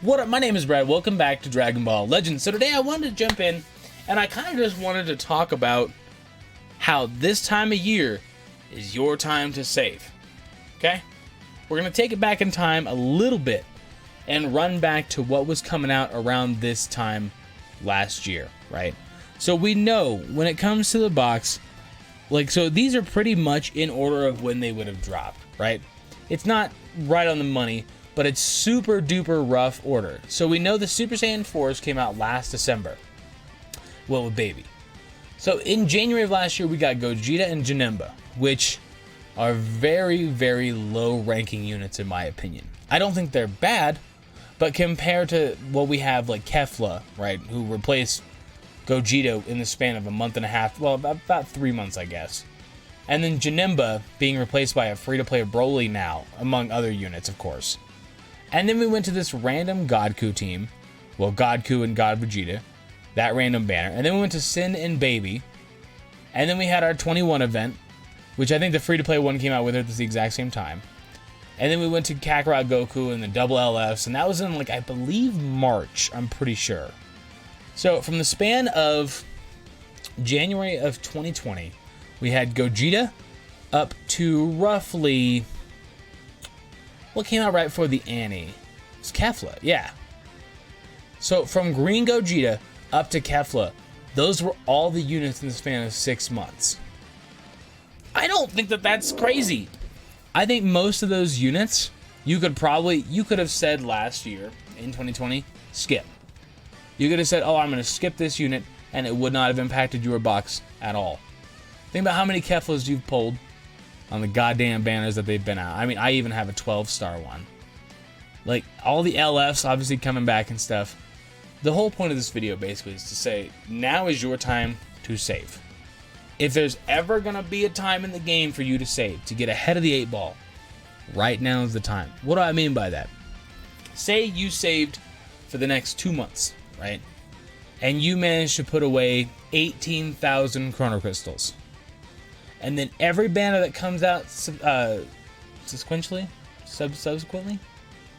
What up, my name is Brad, welcome back to Dragon Ball Legends. So today I wanted to jump in, and I kind of just wanted to talk about how this time of year is your time to save, okay? We're going to take it back in time a little bit, and run back to what was coming out around this time last year, right? So we know, when it comes to the box, so these are pretty much in order of when they would have dropped, right? It's not right on the money, but it's super duper rough order. So we know the Super Saiyan 4s came out last December. Well, with Baby. So in January of last year, we got Gogeta and Janemba, which are very, very low ranking units in my opinion. I don't think they're bad, but compared to what we have like Kefla, right, who replaced Gogeta in the span of a month and a half, well, about 3 months, I guess. And then Janemba being replaced by a free-to-play Broly now, among other units, of course. And then we went to this random Godku team. Well, Godku and God Vegeta. That random banner. And then we went to Sin and Baby. And then we had our 21 event, which I think the free-to-play one came out with it at the exact same time. And then we went to Kakarot Goku and the double LFs. And that was in, I believe March, I'm pretty sure. So, from the span of January of 2020, we had Gogeta up to roughly... what came out right before the Annie? It's Kefla, yeah. So from Green Gogeta up to Kefla, those were all the units in the span of 6 months. I don't think that that's crazy. I think most of those units, you could have said last year, in 2020, skip. You could have said, oh, I'm going to skip this unit, and it would not have impacted your box at all. Think about how many Keflas you've pulled on the goddamn banners that they've been out. I mean, I even have a 12-star one. All the LFs obviously coming back and stuff. The whole point of this video basically is to say, now is your time to save. If there's ever going to be a time in the game for you to save, to get ahead of the 8 ball, right now is the time. What do I mean by that? Say you saved for the next 2 months, right? And you managed to put away 18,000 Chrono Crystals. And then every banner that comes out subsequently?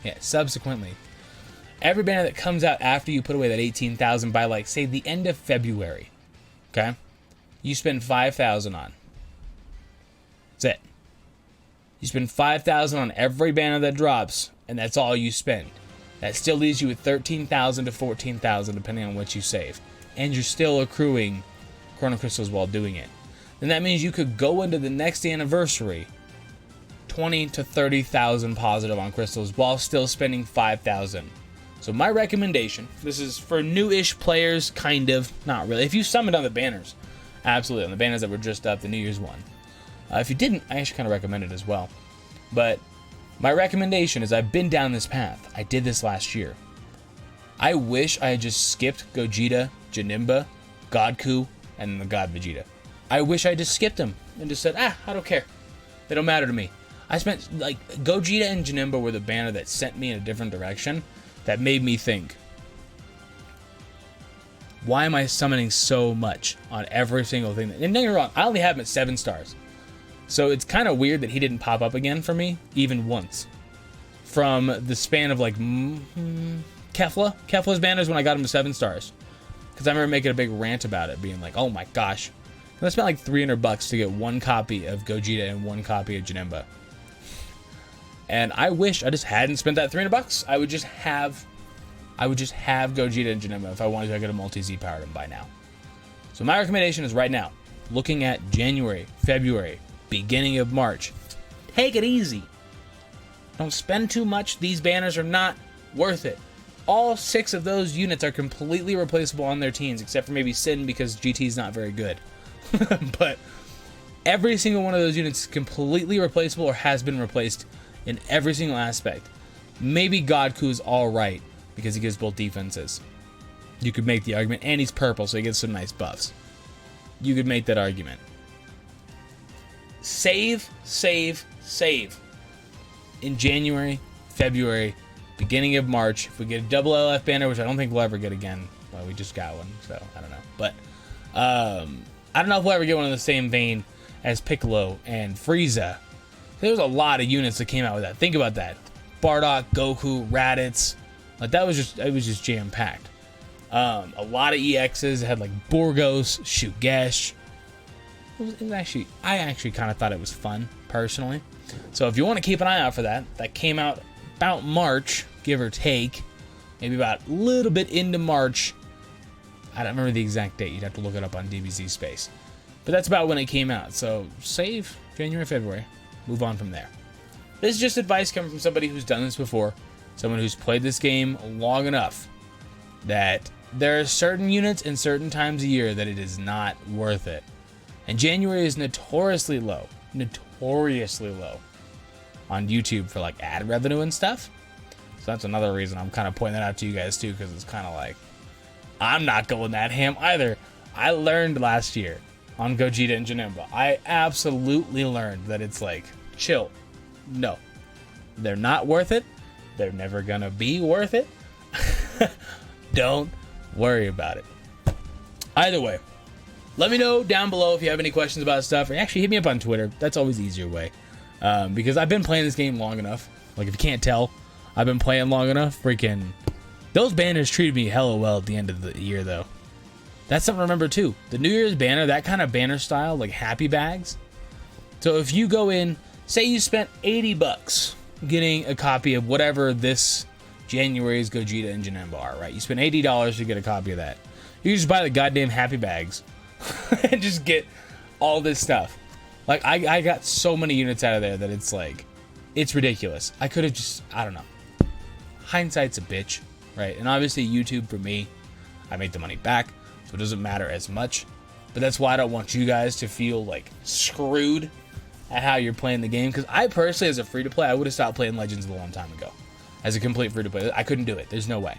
Yeah, subsequently. Every banner that comes out after you put away that 18,000 by, say, the end of February, okay? You spend 5,000 on. That's it. You spend 5,000 on every banner that drops, and that's all you spend. That still leaves you with 13,000 to 14,000, depending on what you save. And you're still accruing Chrono Crystals while doing it. Then that means you could go into the next anniversary 20 to 30,000 positive on crystals while still spending 5,000. So my recommendation, this is for new-ish players, kind of, not really. If you summoned on the banners, absolutely, on the banners that were just up, the New Year's one. If you didn't, I actually kind of recommend it as well. But my recommendation is, I've been down this path. I did this last year. I wish I had just skipped Gogeta, Janemba, Godku, and the God Vegeta. I wish I just skipped them and just said, I don't care. They don't matter to me. I spent, Gogeta and Janemba were the banner that sent me in a different direction that made me think, why am I summoning so much on every single thing? And don't get me wrong, I only have him at 7 stars. So it's kind of weird that he didn't pop up again for me, even once. From the span of, Kefla's banners when I got him to 7 stars. Because I remember making a big rant about it, being like, oh my gosh. And I spent $300 to get 1 copy of Gogeta and 1 copy of Janemba. And I wish I just hadn't spent that $300. I would just have Gogeta and Janemba if I wanted to get a multi-Z powered him by now. So my recommendation is right now, looking at January, February, beginning of March, take it easy. Don't spend too much. These banners are not worth it. All 6 of those units are completely replaceable on their teams, except for maybe Sin because GT is not very good. But every single one of those units is completely replaceable or has been replaced in every single aspect. Maybe Godku's alright because he gives both defenses. You could make the argument, and he's purple, so he gets some nice buffs. You could make that argument. Save, save, save. In January, February, beginning of March, if we get a double LF banner, which I don't think we'll ever get again. Well, we just got one, so I don't know. But I don't know if we'll ever get one in the same vein as Piccolo and Frieza. There was a lot of units that came out with that. Think about that. Bardock, Goku, Raditz, Like it was just jam packed. A lot of EXs. It had like Borgos, Shugesh. I actually kind of thought it was fun personally. So if you want to keep an eye out for that came out about March, give or take, maybe about a little bit into March. I don't remember the exact date. You'd have to look it up on DBZ Space. But that's about when it came out. So save January, February. Move on from there. This is just advice coming from somebody who's done this before. Someone who's played this game long enough that there are certain units and certain times a year that it is not worth it. And January is notoriously low on YouTube for like ad revenue and stuff. So that's another reason I'm kind of pointing that out to you guys too, because it's kind of like, I'm not going that ham either. I learned last year on Gogeta and Janemba. I absolutely learned that it's like, chill. No. They're not worth it. They're never gonna be worth it. Don't worry about it. Either way, let me know down below if you have any questions about stuff, or actually hit me up on Twitter. That's always the easier way. Because I've been playing this game long enough. Like, if you can't tell, I've been playing long enough. Freaking, those banners treated me hella well at the end of the year, though. That's something to remember, too. The New Year's banner, that kind of banner style, like happy bags. So if you go in, say you spent $80 getting a copy of whatever this January's Gogeta and Janemba are, right? You spent $80 to get a copy of that. You just buy the goddamn happy bags and just get all this stuff. Like, I got so many units out of there that it's like, it's ridiculous. I could have just, I don't know. Hindsight's a bitch, right? And obviously YouTube, for me, I made the money back, so it doesn't matter as much. But that's why I don't want you guys to feel like screwed at how you're playing the game. Because I personally, as a free-to-play, I would have stopped playing Legends a long time ago. As a complete free-to-play, I couldn't do it. There's no way.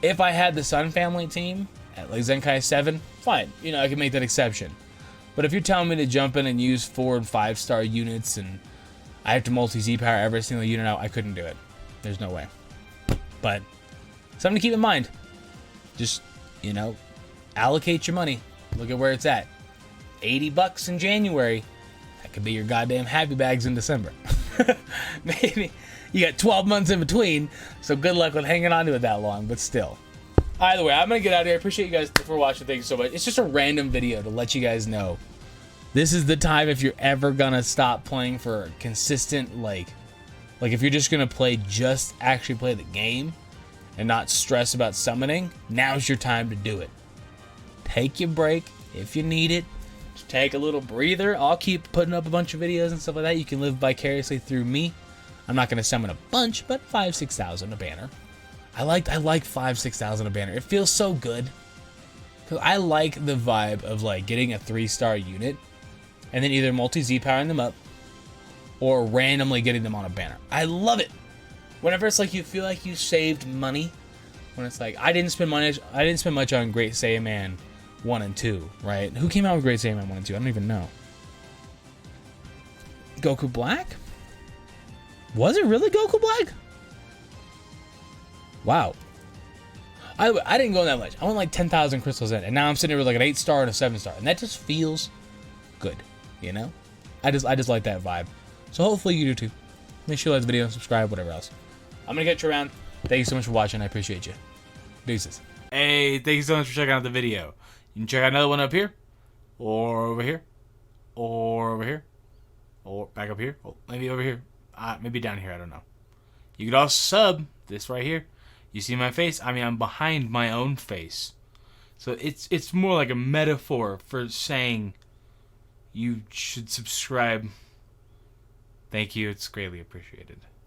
If I had the Sun Family team at like Zenkai 7, fine. You know, I can make that exception. But if you're telling me to jump in and use 4 and 5-star units and I have to multi-Z power every single unit out, I couldn't do it. There's no way. But something to keep in mind. Just, you know, allocate your money. Look at where it's at. $80 in January. That could be your goddamn happy bags in December. Maybe. You got 12 months in between, so good luck with hanging on to it that long, but still. Either way, I'm going to get out of here. I appreciate you guys for watching. Thank you so much. It's just a random video to let you guys know. This is the time if you're ever going to stop playing for consistent, like if you're just going to play, just actually play the game and not stress about summoning, now's your time to do it. Take your break if you need it. Just take a little breather. I'll keep putting up a bunch of videos and stuff like that. You can live vicariously through me. I'm not going to summon a bunch, but 5,000-6,000 a banner. I like 5,000-6,000 a banner. It feels so good. Because I like the vibe of like getting a 3-star unit and then either multi-Z powering them up or randomly getting them on a banner. I love it. Whenever it's like you feel like you saved money. When it's like, I didn't spend much on Great Saiyaman 1 and 2, right? Who came out with Great Saiyaman 1 and 2? I don't even know. Goku Black? Was it really Goku Black? Wow. I didn't go that much. I went like 10,000 crystals in, and now I'm sitting here with like an 8-star and a 7-star, and that just feels good, you know? I just like that vibe. So hopefully you do too. Make sure you like the video, subscribe, whatever else. I'm gonna get you around. Thank you so much for watching. I appreciate you. Deuces. Hey, thank you so much for checking out the video. You can check out another one up here, or over here, or over here, or back up here, or maybe over here, maybe down here. I don't know. You could also sub this right here. You see my face? I mean, I'm behind my own face. So it's more like a metaphor for saying you should subscribe. Thank you. It's greatly appreciated.